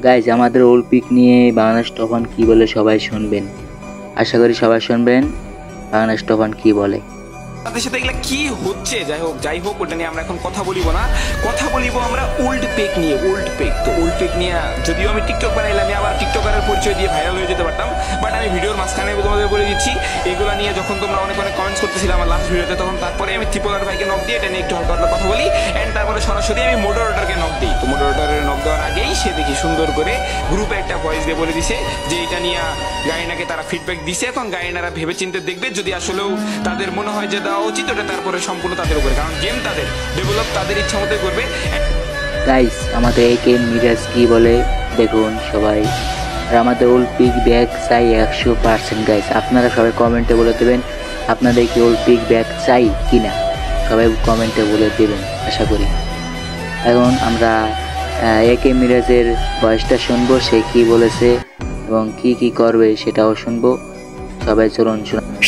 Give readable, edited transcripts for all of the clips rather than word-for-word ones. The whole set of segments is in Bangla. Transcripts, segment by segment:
গাইজ আমাদের ওল্ড পিক নিয়ে বাংলাদেশ তুফান কি বলে সবাই শুনবেন, আশা করি সবাই শুনবেন বাংলাদেশ তুফান কি বলে। তাদের সাথে এগুলা কি হচ্ছে যাই হোক ওটা নিয়ে আমরা এখন কথা বলিব না, কথা বলিব আমরা ওল্ড পেক নিয়ে। ওল্ড পেক নিয়ে যদিও আমি টিকটক বানাইলাম, আমি আবার টিকটকারের পরিচয় দিয়ে ভাইরাল হয়ে যেতে পারতাম, বাট আমি ভিডিওর মাঝখানে তোমাদের বলে দিচ্ছি এগুলা নিয়ে যখন তোমরা অনেক কমেন্টস করতেছিলে আমার লাস্ট ভিডিওতে, তখন তারপরে আমি ত্রিপলার ভাইকে নক দিয়ে এটা নিয়ে একটু হালকা কথা বলি অ্যান্ড তারপরে সরাসরি আমি মডারেটরকে নক দিই। তো মডারেটরের নক দেওয়ার আগেই সে দেখি সুন্দর করে গ্রুপে একটা ভয়েস দিয়ে বলে দিছে যে এটা নিয়ে গায়নাকে তারা ফিডব্যাক দিছে, এখন গায়নারা ভেবে চিন্তে দেখবে, যদি আসলেও তাদের মনে হয় যে দেওয়া উচিত ওটা তারপরে সম্পূর্ণ তাদের উপরে, কারণ গেম তাদের ডেভেলপ তাদের ইচ্ছা মতো করবে। গাইস আমাদের একে মিরাজ কি বলে দেখুন সবাই, আর আমাদের ওল্ড পিক ব্যাগ চাই 100%। গাইস আপনারা সবাই কমেন্টে বলে দেবেন আপনাদের কি ওল্ড পিক ব্যাগ চাই কিনা, সবাই কমেন্টে বলে দেবেন আশা করি। এখন আমরা একে মিরাজের ভয়েসটা শুনবো, সে কি বলেছে এবং কি করবে সেটাও শুনবো। সবাই চলুন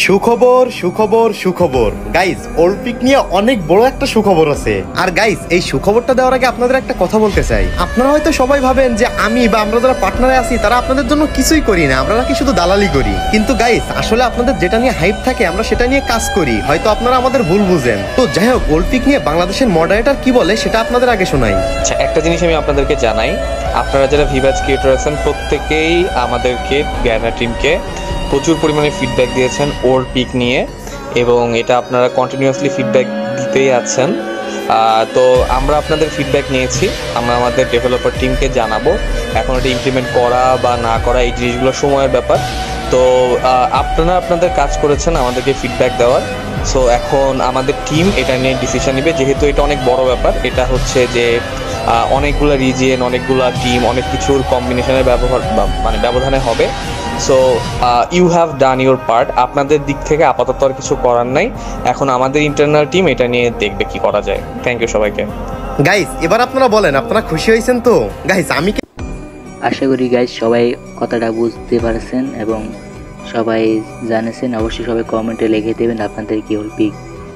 সুখবর গাইজ, ওল্ড পিক নিয়ে অনেক বড় একটা সুখবর আছে। আর গাইজ এই সুখবরটা দেওয়ার আগে আপনাদের একটা কথা বলতে চাই। আপনারা হয়তো সবাই ভাবেন যে আমি বা আমরা যারা পার্টনারে আছি তারা আপনাদের জন্য কিছুই করি না, আমরা নাকি শুধু দালালি করি। কিন্তু গাইজ আসলে আপনাদের যেটা নিয়ে হাইপ থাকে আমরা সেটা নিয়ে কাজ করি, হয়তো আপনারা আমাদের ভুল বুঝেন। তো যাই হোক, ওল্ড পিক নিয়ে বাংলাদেশের মডারেটর কি বলে সেটা আপনাদের আগে শোনাই। আচ্ছা, একটা জিনিস আমি আপনাদেরকে জানাই, আপনারা যারা ভিভাজ ক্রিয়েটর আছেন প্রত্যেকেই আমাদেরকে গায়না টিমকে প্রচুর পরিমাণে ফিডব্যাক দিয়েছেন ওল্ড পিক নিয়ে, এবং এটা আপনারা কন্টিনিউয়াসলি ফিডব্যাক দিতেই আছেন। তো আমরা আপনাদের ফিডব্যাক নিয়েছি, আমরা আমাদের ডেভেলপার টিমকে জানাবো। এখন এটা ইমপ্লিমেন্ট করা বা না করা এই জিনিসগুলো সময়ের ব্যাপার। তো আপনারা আপনাদের কাজ করেছেন আমাদেরকে ফিডব্যাক দেওয়ার, সো এখন আমাদের টিম এটা নিয়ে ডিসিশন নেবে। যেহেতু এটা অনেক বড় ব্যাপার, এটা হচ্ছে যে অনেকগুলো রিজিয়ন, অনেকগুলো টিম, অনেক কিছুর কম্বিনেশনের ব্যবধানে হবে। So you have done your part. আপনাদের দিক থেকে আপাতত আর কিছু করার নাই, এখন আমাদের ইন্টারনাল টিম এটা নিয়ে দেখবে কি করা যায়। থ্যাংক ইউ সবাইকে। গাইস এবার আপনারা বলেন, আপনারা খুশি হয়েছেন তো? গাইস আমি আশা করি গাইস সবাই কথাটা বুঝতে পারছেন এবং সবাই জানেছেন। অবশ্যই সবাই কমেন্টে লিখে দেবেন আপনাদের কি ওল্ড পিক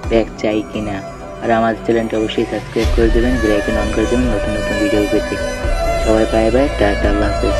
ব্যাগ চাই কিনা, আর আমাদের চ্যানেলটা অবশ্যই সাবস্ক্রাইব করে দেবেন, বেল আইকন অন করে দেবেন নতুন ভিডিও পেতে। সবাই বাই বাই, টাটা, আল্লাহ হাফেজ।